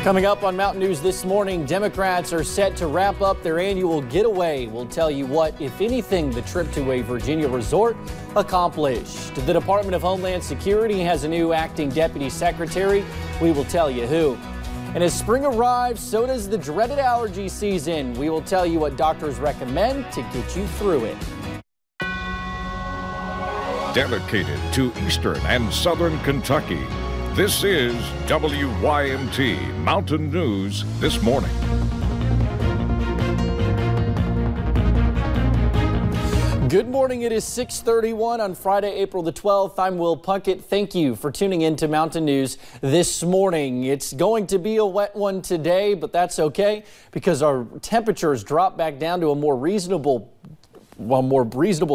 Coming up on Mountain News this morning, Democrats are set to wrap up their annual getaway. We'll tell you what, if anything, the trip to a Virginia resort accomplished. The Department of Homeland Security has a new acting deputy secretary. We will tell you who. And as spring arrives, so does the dreaded allergy season. We will tell you what doctors recommend to get you through it. Dedicated to Eastern and Southern Kentucky, this is WYMT Mountain News This Morning. Good morning. It is 6:31 on Friday, April the 12th. I'm Will Puckett. Thank you for tuning in to Mountain News This Morning. It's going to be a wet one today, but that's okay because our temperatures drop back down to a more reasonable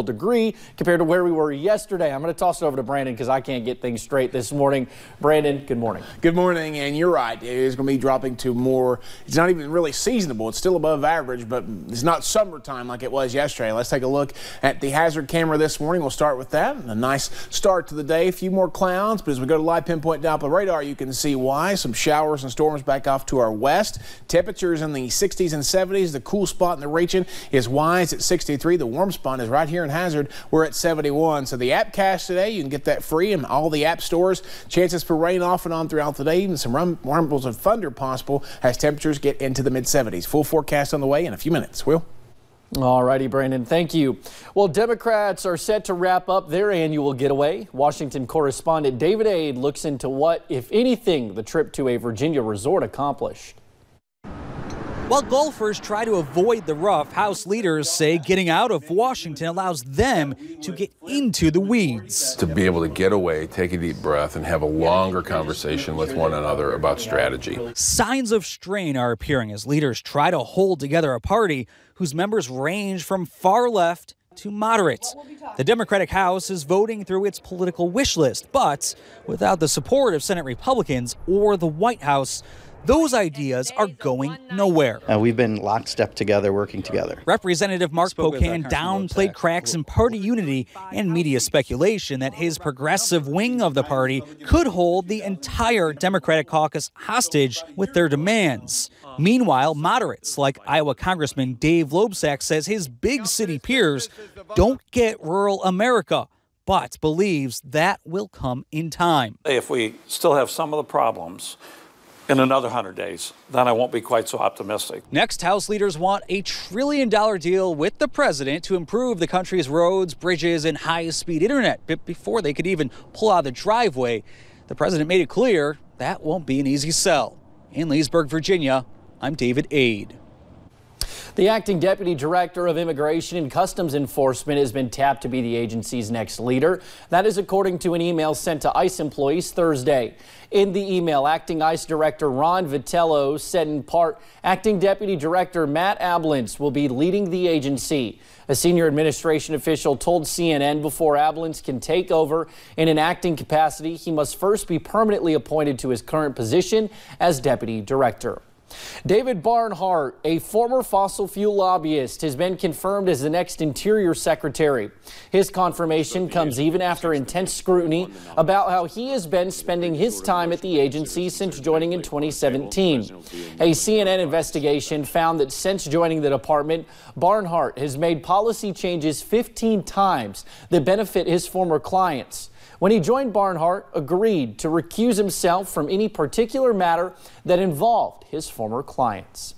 degree compared to where we were yesterday. I'm going to toss it over to Brandon because I can't get things straight this morning. Brandon, good morning. Good morning, and you're right. It is going to be dropping to more. It's not even really seasonable. It's still above average, but it's not summertime like it was yesterday. Let's take a look at the hazard camera this morning. We'll start with that. A nice start to the day. A few more clouds, but as we go to live pinpoint Doppler radar, you can see why. Some showers and storms back off to our west. Temperatures in the 60s and 70s. The cool spot in the region is Wise at 63. The warm spot is right here in Hazard. We're at 71. So the app cache today, you can get that free in all the app stores. Chances for rain off and on throughout the day. Even some rumbles of thunder possible as temperatures get into the mid-70s. Full forecast on the way in a few minutes. Will? All righty, Brandon. Thank you. Well, Democrats are set to wrap up their annual getaway. Washington correspondent David Aid looks into what, if anything, the trip to a Virginia resort accomplished. While golfers try to avoid the rough, House leaders say getting out of Washington allows them to get into the weeds. To be able to get away, take a deep breath, and have a longer conversation with one another about strategy. Signs of strain are appearing as leaders try to hold together a party whose members range from far left to moderate. The Democratic House is voting through its political wish list, but without the support of Senate Republicans or the White House, those ideas are going nowhere. We've been lockstep together, working together. Representative Mark Pocan downplayed cracks in party unity and media speculation that his progressive wing of the party could hold the entire Democratic caucus hostage with their demands. Meanwhile, moderates like Iowa Congressman Dave Loebsack says his big city peers don't get rural America, but believes that will come in time. If we still have some of the problems in another 100 days, then I won't be quite so optimistic. Next, House leaders want a $1 trillion deal with the president to improve the country's roads, bridges, and high-speed internet. But before they could even pull out of the driveway, the president made it clear that won't be an easy sell. In Leesburg, Virginia, I'm David Aid. The acting deputy director of Immigration and Customs Enforcement has been tapped to be the agency's next leader. That is according to an email sent to ICE employees Thursday. In the email, acting ICE director Ron Vitello said in part, acting deputy director Matt Ablins will be leading the agency. A senior administration official told CNN before Ablins can take over in an acting capacity, he must first be permanently appointed to his current position as deputy director. David Barnhart, a former fossil fuel lobbyist, has been confirmed as the next Interior Secretary. His confirmation comes even after intense scrutiny about how he has been spending his time at the agency since joining in 2017. A CNN investigation found that since joining the department, Barnhart has made policy changes 15 times that benefit his former clients. When he joined, Barnhart agreed to recuse himself from any particular matter that involved his former clients.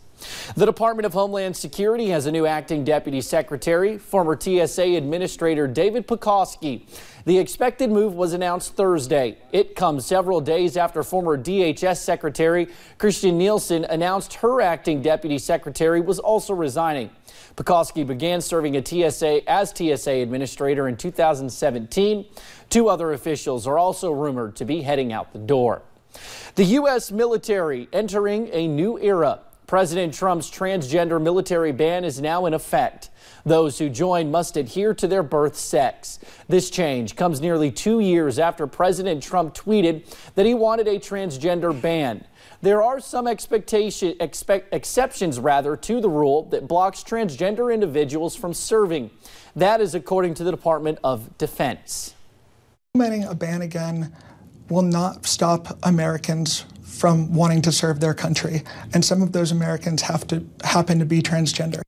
The Department of Homeland Security has a new acting deputy secretary, former TSA Administrator David Pekoski. The expected move was announced Thursday. It comes several days after former DHS Secretary Christian Nielsen announced her acting deputy secretary was also resigning. Pekoski began serving as TSA Administrator in 2017. Two other officials are also rumored to be heading out the door. The U.S. military entering a new era. President Trump's transgender military ban is now in effect. Those who join must adhere to their birth sex. This change comes nearly 2 years after President Trump tweeted that he wanted a transgender ban. There are some exceptions to the rule that blocks transgender individuals from serving. That is according to the Department of Defense. Implementing a ban again will not stop Americans from wanting to serve their country. And some of those Americans happen to be transgender.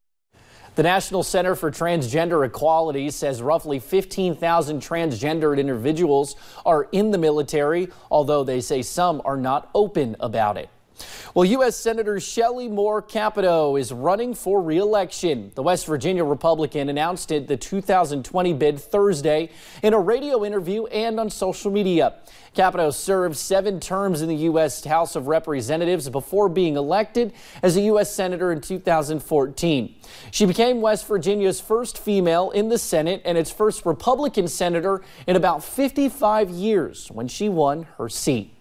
The National Center for Transgender Equality says roughly 15,000 transgendered individuals are in the military, although they say some are not open about it. Well, U.S. Senator Shelley Moore Capito is running for re-election. The West Virginia Republican announced it the 2020 bid Thursday in a radio interview and on social media. Capito served 7 terms in the U.S. House of Representatives before being elected as a U.S. Senator in 2014. She became West Virginia's first female in the Senate and its first Republican senator in about 55 years when she won her seat.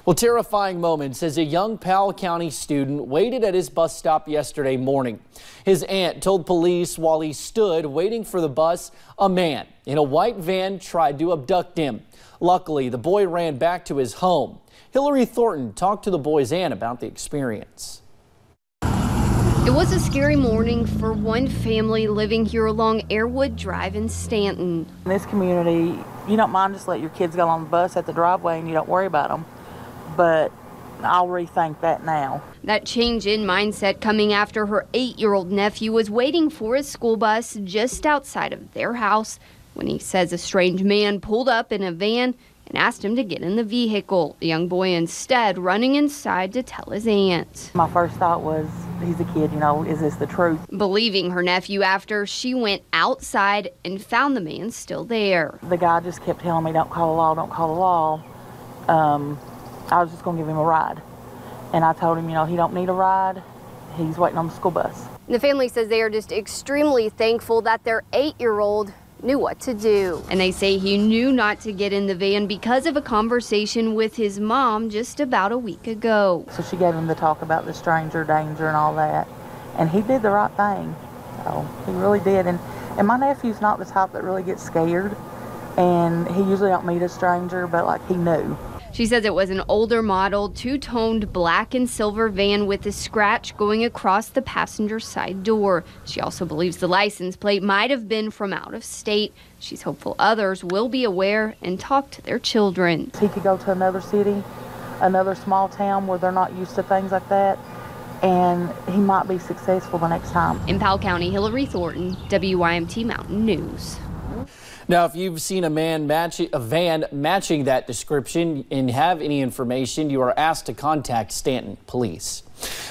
Well, terrifying moments as a young Powell County student waited at his bus stop yesterday morning. His aunt told police while he stood waiting for the bus, a man in a white van tried to abduct him. Luckily, the boy ran back to his home. Hillary Thornton talked to the boy's aunt about the experience. It was a scary morning for one family living here along Airwood Drive in Stanton. In this community, you don't mind just let your kids go on the bus at the driveway and you don't worry about them. But I'll rethink that now. That change in mindset coming after her 8-year-old nephew was waiting for his school bus just outside of their house when he says a strange man pulled up in a van and asked him to get in the vehicle. The young boy instead running inside to tell his aunt. My first thought was, he's a kid, you know, is this the truth? Believing her nephew after she went outside and found the man still there. The guy just kept telling me, don't call the law, don't call the law. I was just going to give him a ride. And I told him, you know, he don't need a ride. He's waiting on the school bus. The family says they are just extremely thankful that their 8-year-old knew what to do. And they say he knew not to get in the van because of a conversation with his mom just about a week ago. So she gave him the talk about the stranger danger and all that. And he did the right thing. So he really did. And my nephew's not the type that really gets scared. And he usually don't meet a stranger, but like he knew. She says it was an older model, 2-toned black and silver van with a scratch going across the passenger side door. She also believes the license plate might have been from out of state. She's hopeful others will be aware and talk to their children. He could go to another city, another small town where they're not used to things like that, and he might be successful the next time. In Powell County, Hillary Thornton, WYMT Mountain News. Now, if you've seen a van matching that description and have any information, you are asked to contact Stanton Police.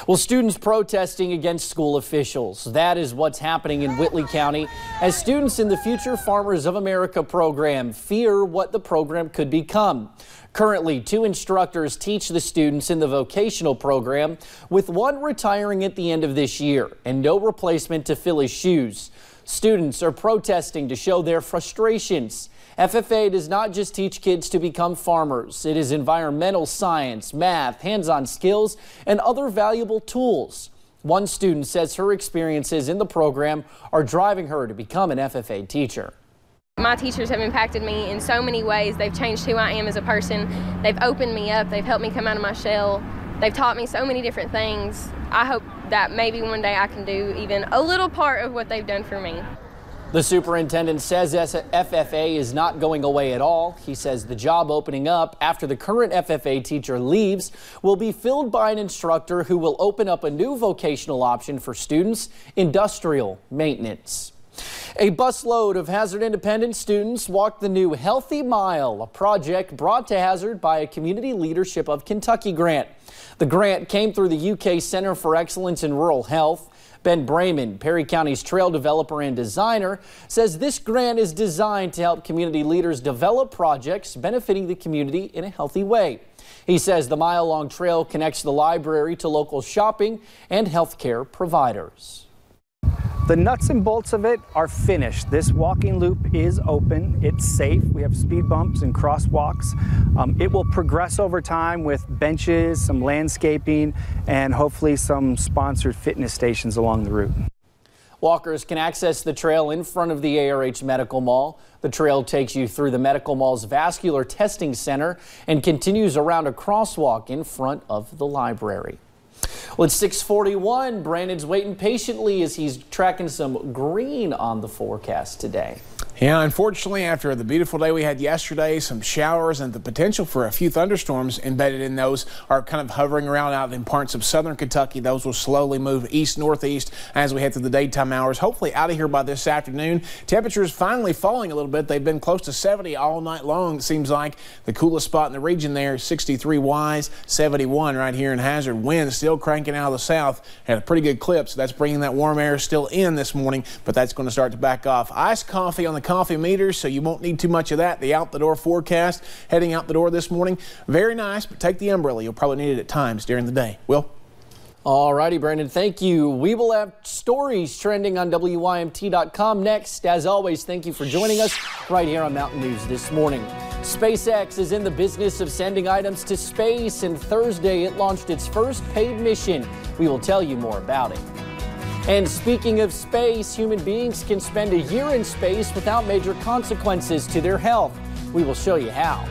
Well, students protesting against school officials. That is what's happening in Whitley County as students in the Future Farmers of America program fear what the program could become. Currently, 2 instructors teach the students in the vocational program, with one retiring at the end of this year and no replacement to fill his shoes. Students are protesting to show their frustrations. FFA does not just teach kids to become farmers. It is environmental science, math, hands-on skills, and other valuable tools. One student says her experiences in the program are driving her to become an FFA teacher. My teachers have impacted me in so many ways. They've changed who I am as a person. They've opened me up. They've helped me come out of my shell. They've taught me so many different things. I hope that maybe one day I can do even a little part of what they've done for me. The superintendent says FFA is not going away at all. He says the job opening up after the current FFA teacher leaves will be filled by an instructor who will open up a new vocational option for students, industrial maintenance. A busload of Hazard Independent students walked the new Healthy Mile, a project brought to Hazard by a Community Leadership of Kentucky grant. The grant came through the UK Center for Excellence in Rural Health. Ben Brayman, Perry County's trail developer and designer, says this grant is designed to help community leaders develop projects benefiting the community in a healthy way. He says the mile-long trail connects the library to local shopping and healthcare providers. The nuts and bolts of it are finished. This walking loop is open. It's safe. We have speed bumps and crosswalks. It will progress over time with benches, some landscaping, and hopefully some sponsored fitness stations along the route. Walkers can access the trail in front of the ARH Medical Mall. The trail takes you through the Medical Mall's Vascular Testing Center and continues around a crosswalk in front of the library. Well, it's 6:41. Brandon's waiting patiently as he's tracking some green on the forecast today. Yeah, unfortunately, after the beautiful day we had yesterday, some showers and the potential for a few thunderstorms embedded in those are kind of hovering around out in parts of southern Kentucky. Those will slowly move east-northeast as we head through the daytime hours. Hopefully out of here by this afternoon. Temperatures finally falling a little bit. They've been close to 70 all night long. It seems like the coolest spot in the region there, 63 Wise, 71 right here in Hazard. Wind still cranking out of the south at a pretty good clip, so that's bringing that warm air still in this morning, but that's going to start to back off. Iced coffee on the coffee meters, so you won't need too much of that. The out the door forecast heading out the door this morning, very nice, but take the umbrella. You'll probably need it at times during the day. Will? All righty, Brandon, thank you. We will have stories trending on WYMT.com next. As always, thank you for joining us right here on Mountain News this morning. SpaceX is in the business of sending items to space, and Thursday it launched its first paid mission. We will tell you more about it. And speaking of space, human beings can spend a year in space without major consequences to their health. We will show you how.